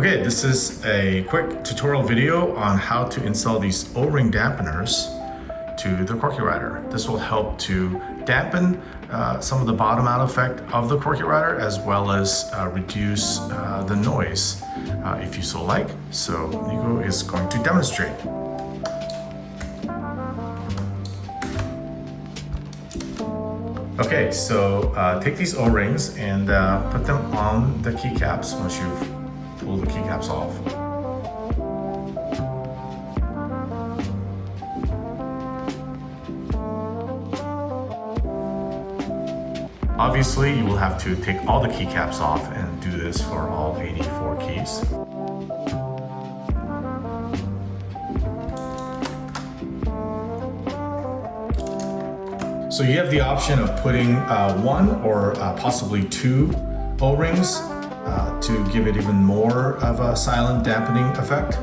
Okay, this is a quick tutorial video on how to install these O-ring dampeners to the Qwerkywriter. This will help to dampen some of the bottom out effect of the Qwerkywriter, as well as reduce the noise if you so like. So Nico is going to demonstrate. Okay, so take these O-rings and put them on the keycaps once you've pulled the keycaps off. Obviously, you will have to take all the keycaps off and do this for all 84 keys. So you have the option of putting one or possibly two O-rings to give it even more of a silent dampening effect.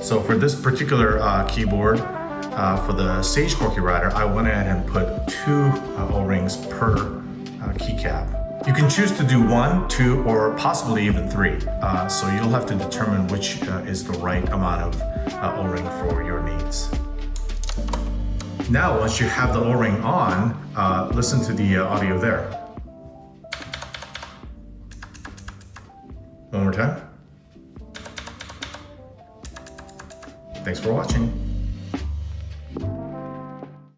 So for this particular keyboard, for the Sage Qwerkywriter, I went ahead and put two O-rings per keycap. You can choose to do one, two, or possibly even three. So you'll have to determine which is the right amount of O-ring for your needs. Now, once you have the O-ring on, listen to the audio there. One more time. Thanks for watching.